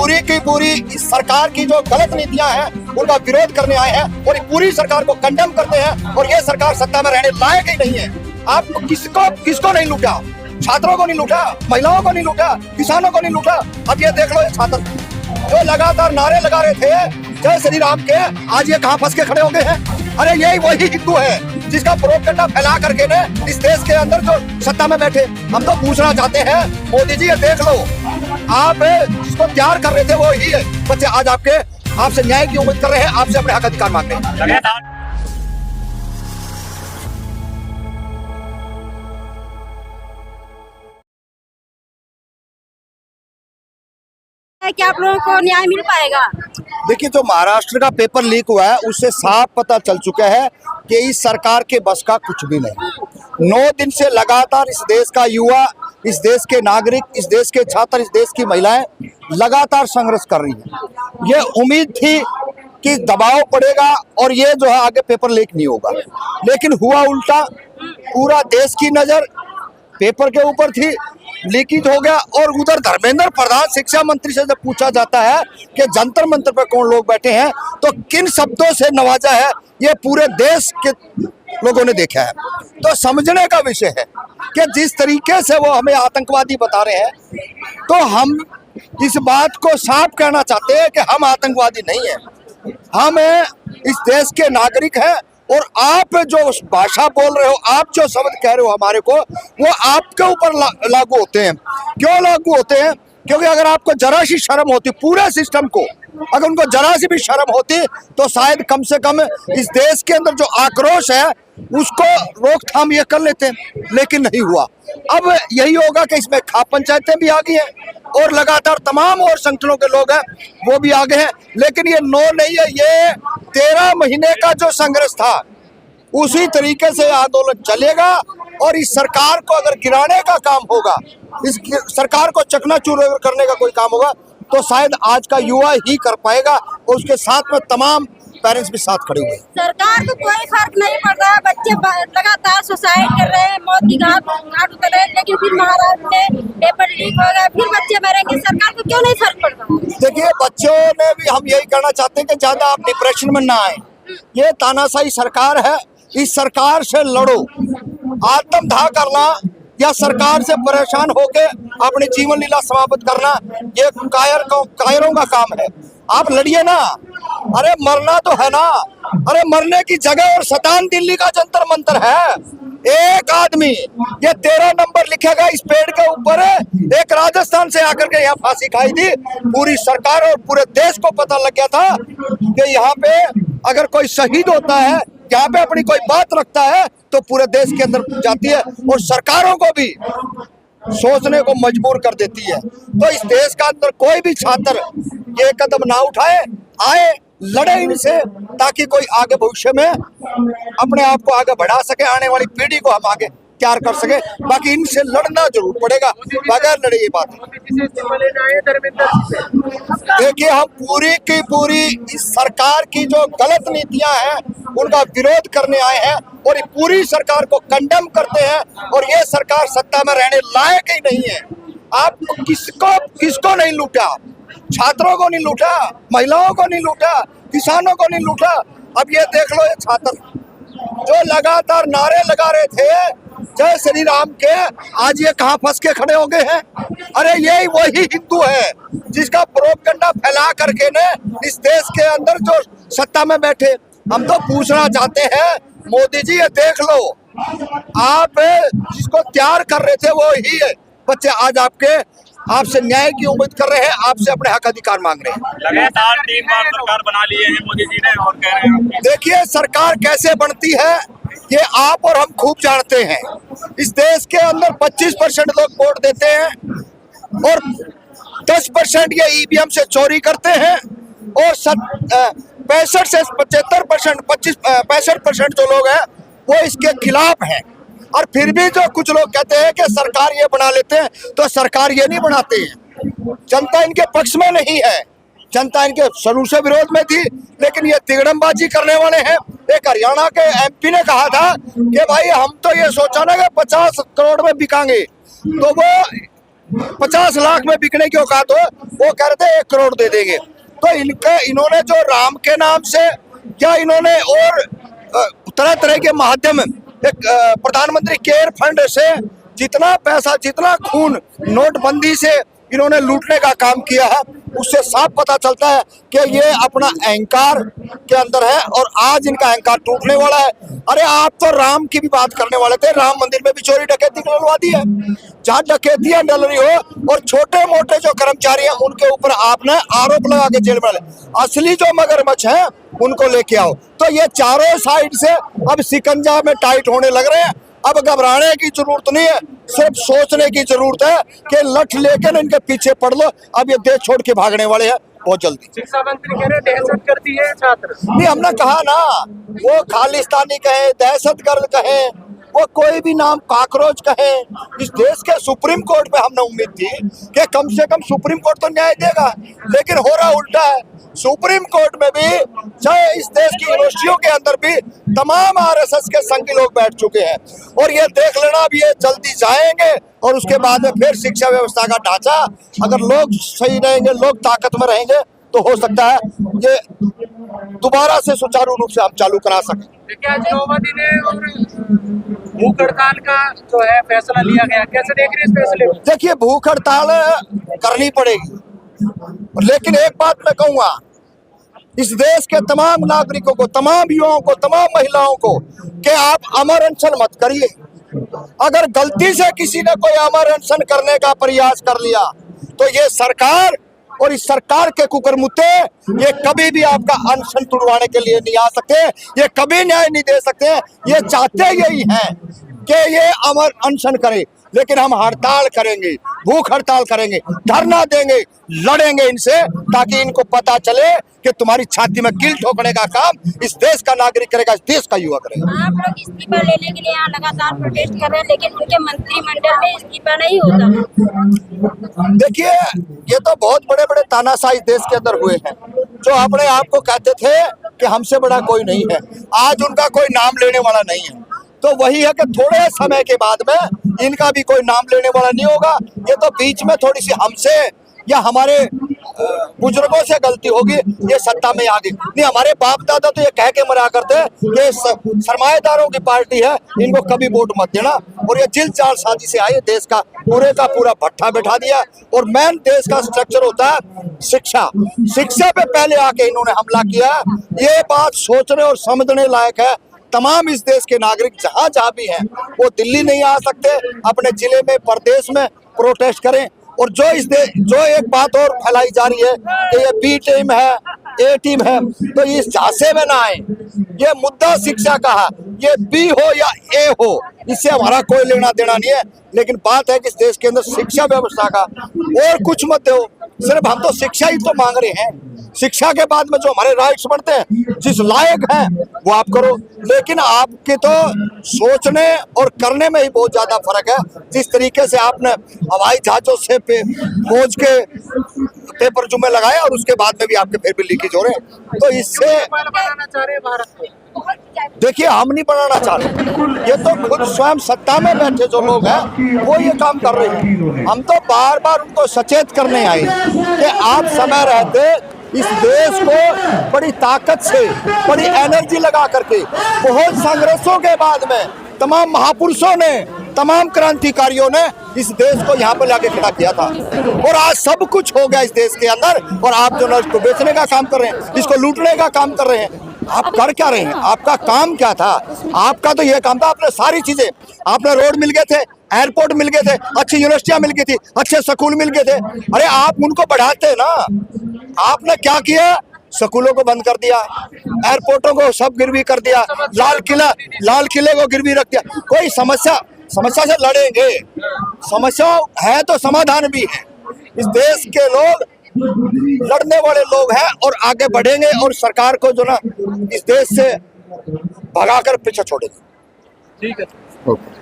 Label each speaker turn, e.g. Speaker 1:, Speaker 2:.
Speaker 1: पूरी की पूरी इस सरकार की जो गलत नीतियां हैं उनका विरोध करने आए हैं और पूरी सरकार को कंडेम करते हैं। और ये सरकार सत्ता में रहने लायक ही नहीं है। आप किसको नहीं लूटा? छात्रों को नहीं लूटा, महिलाओं को नहीं लूटा, किसानों को नहीं लूटा। अब ये देख लो, ये छात्र जो लगातार नारे लगा रहे थे जय श्री राम के, आज ये कहाँ फंस के खड़े हो गए हैं? अरे यही वही हिंदू है जिसका प्रोपेगेंडा फैला करके ने इस देश के अंदर जो सत्ता में बैठे। हम तो पूछना चाहते हैं, मोदी जी ये देख लो, आप जिसको तैयार कर रहे थे वो ही है बच्चे आज आपसे न्याय की उम्मीद कर रहे हैं, आपसे अपने हक अधिकार मांग रहे हैं।
Speaker 2: क्या आप लोगों को न्याय मिल पाएगा?
Speaker 1: देखिए, जो महाराष्ट्र का पेपर लीक हुआ है उससे साफ पता चल चुका है कि इस सरकार के बस का कुछ भी नहीं। 9 दिन से लगातार इस देश का युवा, इस देश के नागरिक, इस देश के छात्र, इस देश की महिलाएं लगातार संघर्ष कर रही हैं। ये उम्मीद थी कि दबाव पड़ेगा और ये जो है आगे पेपर लीक नहीं होगा, लेकिन हुआ उल्टा। पूरा देश की नजर पेपर के ऊपर थी, लीकेज हो गया। और उधर धर्मेंद्र प्रधान शिक्षा मंत्री से जब पूछा जाता है कि जंतर मंतर पर कौन लोग बैठे हैं तो किन शब्दों से नवाजा है, ये पूरे देश के लोगों ने देखा है। तो समझने का विषय है कि जिस तरीके से वो हमें आतंकवादी बता रहे हैं, तो हम इस बात को साफ कहना चाहते हैं कि हम आतंकवादी नहीं हैं। हम इस देश के नागरिक हैं और आप जो भाषा बोल रहे हो, आप जो शब्द कह रहे हो हमारे को, वो आपके ऊपर लागू होते हैं। क्यों लागू होते हैं? क्योंकि अगर आपको जरा सी शर्म होती, पूरे सिस्टम को अगर उनको जरा सी भी शर्म होती, तो शायद कम से कम इस देश के अंदर जो आक्रोश है उसको रोकथाम ये कर लेते, लेकिन नहीं हुआ। अब यही होगा कि इसमें खाप पंचायतें भी आ गई हैं और लगातार तमाम और संगठनों के लोग हैं वो भी आगे हैं। लेकिन ये नो नहीं है, ये 13 महीने का जो संघर्ष था उसी तरीके से आंदोलन चलेगा। और इस सरकार को अगर गिराने का काम होगा, इस सरकार को चकनाचूर करने का कोई काम होगा, तो शायद आज का युवा ही कर पाएगा। और उसके साथ में तमाम पेरेंट्स भी साथ खड़े हुए।
Speaker 2: सरकार को कोई फर्क नहीं पड़ रहा, बच्चे लगातार सुसाइड कर रहे हैं, मौत की घाट उतर रहे हैं, लेकिन फिर महाराष्ट्र में पेपर लीक हो गया, फिर बच्चे मरेंगे। सरकार को क्यों नहीं फर्क पड़ रहा? देखिए, बच्चों ने भी हम यही कहना चाहते हैं कि ज्यादा आप डिप्रेशन में ना आए। ये तानाशाही सरकार है, इस सरकार से लड़ो। आत्मदाह करना या सरकार से परेशान होके अपनी जीवन लीला समाप्त करना, ये कायरों का काम है। आप लड़िए ना। अरे मरना तो है ना। अरे मरने की जगह और शैतान दिल्ली का जंतर मंतर है। एक आदमी ये 13 नंबर लिखेगा इस पेड़ के ऊपर, एक राजस्थान से आकर के यहाँ फांसी खाई थी। पूरी सरकार और पूरे देश को पता लग गया था कि यहाँ पे अगर कोई शहीद होता है, यहाँ पे अपनी कोई बात रखता है, तो पूरे देश के अंदर जाती है और सरकारों को भी सोचने को मजबूर कर देती है। तो इस देश का अंदर कोई भी छात्र ये कदम ना उठाए, आए लड़े इनसे, ताकि कोई आगे भविष्य में अपने आप को आगे बढ़ा सके, आने वाली पीढ़ी को हम आगे तैयार कर सके। बाकी इनसे लड़ना जरूर पड़ेगा, बगैर लड़े ये बात। देखिए, हम पूरी की पूरी इस सरकार की जो गलत नीतियां हैं उनका विरोध करने आए हैं और पूरी सरकार को कंडेम करते हैं। और ये सरकार सत्ता में रहने लायक ही नहीं है। आप किसको नहीं लूटा? छात्रों को नहीं लूटा, महिलाओं को नहीं लूटा, किसानों को नहीं लूटा। अब ये देख लो, ये छात्र जो लगातार नारे लगा रहे थे जय श्री राम के, आज ये कहाँ फंस के खड़े हो गए हैं? अरे यही वही हिंदू है जिसका प्रोपेगेंडा फैला करके ने इस देश के अंदर जो सत्ता में बैठे। हम तो पूछना चाहते हैं, मोदी जी ये देख लो, आप जिसको तैयार कर रहे थे वो ही है बच्चे आज आपसे न्याय की उम्मीद कर रहे हैं, आपसे अपने हक अधिकार मांग रहे हैं।
Speaker 3: लगातार 3 बार सरकार बना लिए हैं मोदी जी ने और कह रहे हैं।
Speaker 1: देखिए, सरकार कैसे बनती है ये आप और हम खूब जानते हैं। इस देश के अंदर 25% लोग वोट देते हैं और 10% ये ईवीएम से चोरी करते हैं और 65 से 75%, 65% जो लोग हैं वो इसके खिलाफ हैं। और फिर भी जो कुछ लोग कहते हैं कि सरकार ये बना लेते हैं, तो सरकार ये नहीं बनाते हैं। जनता इनके पक्ष में नहीं है, जनता इनके शुरू से विरोध में थी, लेकिन ये तिगड़मबाजी करने वाले हैं। एक हरियाणा के एमपी ने कहा था कि भाई हम तो ये सोचा ना कि 50 करोड़ में बिकाएंगे, तो वो 50 लाख में बिकने की औकात हो, वो कह रहे थे 1 करोड़ दे देंगे। तो इन्होंने जो राम के नाम से या इन्होंने और तरह तरह के माध्यम एक प्रधानमंत्री केयर फंड से जितना पैसा, जितना खून नोटबंदी से इन्होंने लूटने का काम किया है, उससे साफ पता चलता है कि ये अपना अहंकार के अंदर है और आज इनका अहंकार टूटने वाला है। अरे आप तो राम की भी बात करने वाले थे, राम मंदिर में भी चोरी डकैती डलवा दी है। जहाँ डकैतियां डल रही हो और छोटे मोटे जो कर्मचारी हैं उनके ऊपर आपने आरोप लगा के जेल में डाले, असली जो मगरमच्छ हैं उनको लेके आओ। तो ये चारों साइड से अब शिकंजा में टाइट होने लग रहे हैं। अब घबराने की जरूरत नहीं है, सिर्फ सोचने की जरूरत है कि लठ लेकर इनके पीछे पड़ लो। अब ये देश छोड़ के भागने वाले हैं बहुत जल्दी।
Speaker 4: शिक्षा मंत्री कह रहे दहशत गर्दी है छात्र।
Speaker 1: नहीं, हमने कहा ना, वो खालिस्तानी कहे, दहशतगर्द कहे, वो कोई भी नाम, कॉकरोच कहे, इस देश के सुप्रीम कोर्ट पे हमने उम्मीद थी कि कम से कम सुप्रीम कोर्ट तो न्याय देगा, लेकिन हो रहा उल्टा है। सुप्रीम कोर्ट में भी, चाहे इस देश की यूनिवर्सिटियों के अंदर भी तमाम आरएसएस के संघ के लोग बैठ चुके हैं। और ये देख लेना, अब ये जल्दी जाएंगे और उसके बाद में फिर शिक्षा व्यवस्था का ढांचा, अगर लोग सही रहेंगे, लोग ताकत में रहेंगे, तो हो सकता है ये दोबारा से सुचारू रूप से हम चालू करा सकें।
Speaker 4: देखिए, आज माओवादी ने और भूख हड़ताल का जो है फैसला लिया गया, कैसे देख रहे हैं इस फैसले को?
Speaker 1: देखिए, भूख हड़ताल करनी पड़ेगी, लेकिन एक बात मैं कहूंगा, इस देश के तमाम नागरिकों को, तमाम युवाओं को, तमाम महिलाओं को कि आप अमर अनशन मत करिए। अगर गलती से किसी ने कोई अमर अनशन करने का प्रयास कर लिया तो ये सरकार और इस सरकार के कुकरमुत्ते ये कभी भी आपका अनशन तुड़वाने के लिए नहीं आ सकते, ये कभी न्याय नहीं दे सकते। ये चाहते यही हैं कि ये अमर अनशन करे, लेकिन हम हड़ताल करेंगे, भूख हड़ताल करेंगे, धरना देंगे, लड़ेंगे इनसे, ताकि इनको पता चले कि तुम्हारी छाती में कील ठोकने का काम इस देश का नागरिक करेगा, इस देश का युवा करेगा।
Speaker 2: आप लोग इस्तीफा लेने के लिए यहाँ लगातार प्रोटेस्ट कर रहे हैं, लेकिन उनके मंत्रिमंडल में इस्तीफा नहीं होता।
Speaker 1: देखिए, ये तो बहुत बड़े बड़े तानाशाह इस देश के अंदर हुए हैं, जो अपने आप को कहते थे कि हमसे बड़ा कोई नहीं है। आज उनका कोई नाम लेने वाला नहीं है। तो वही है कि थोड़े समय के बाद में इनका भी कोई नाम लेने वाला नहीं होगा। ये तो बीच में थोड़ी सी हमसे या हमारे बुजुर्गों से गलती होगी, ये सत्ता में आ गई। नहीं, हमारे बाप दादा तो ये कह के मरा करते कि सरमाएदारों की पार्टी है, इनको कभी वोट मत देना। और ये जिल चाल साजी से आए, देश का पूरा भट्ठा बैठा दिया। और मेन देश का स्ट्रक्चर होता है शिक्षा। शिक्षा पे पहले आके इन्होंने हमला किया। ये बात सोचने और समझने लायक है। तमाम इस देश के नागरिक जहाँ जहाँ भी हैं, वो दिल्ली नहीं आ सकते, अपने जिले में, प्रदेश में प्रोटेस्ट करें। और जो एक बात और फैलाई जा रही है कि ये बी टीम है, ए टीम है, तो इस झांसे में ना आए। ये मुद्दा शिक्षा का है, ये बी हो या ए हो, इससे हमारा कोई लेना देना नहीं है। लेकिन बात है कि इस देश के अंदर शिक्षा व्यवस्था का और कुछ मत दो, सिर्फ हम तो शिक्षा ही तो मांग रहे हैं। शिक्षा के बाद में जो हमारे राइट्स बनते हैं, जिस लायक हैं वो आप करो, लेकिन आपके तो सोचने और करने में ही बहुत ज्यादा फर्क है। जिस तरीके से आपने हवाई जहाजों से फौज के पेपर जुम्मे लगाए और उसके बाद में भी आपके फिर भी लीकेज हो रहे हैं, तो इससे
Speaker 4: बनाना चाह रहे हैं भारत को।
Speaker 1: देखिए, हम नहीं बनाना चाह रहे, ये तो खुद स्वयं सत्ता में बैठे जो लोग हैं वो ये काम कर रहे हैं। हम तो बार बार उनको सचेत करने आए कि आप समय रहते इस देश को बड़ी ताकत से, बड़ी एनर्जी लगा करके, बहुत संघर्षों के बाद में तमाम महापुरुषों ने, तमाम क्रांतिकारियों ने इस देश को यहाँ पर लाके खड़ा किया था। और आज सब कुछ हो गया इस देश के अंदर, और आप जो ना इसको बेचने का काम कर रहे हैं, इसको लूटने का काम कर रहे हैं। आप कर क्या रहे हैं? आपका काम क्या था? आपका तो यह काम था, आपने सारी चीजें, आपने रोड मिल गए थे, एयरपोर्ट मिल गए थे, अच्छी यूनिवर्सिटियां मिल गई थी, अच्छे स्कूल मिल गए थे। अरे आप उनको बढ़ाते ना, आपने क्या किया? स्कूलों को बंद कर दिया, एयरपोर्टों को सब गिरवी कर दिया, लाल किले को गिरवी रख दिया। कोई समस्या से लड़ेंगे, समस्या है तो समाधान भी है। इस देश के लोग लड़ने वाले लोग हैं और आगे बढ़ेंगे और सरकार को जो ना इस देश से भगाकर पीछे छोड़ेंगे।
Speaker 4: ठीक है।
Speaker 1: ओके।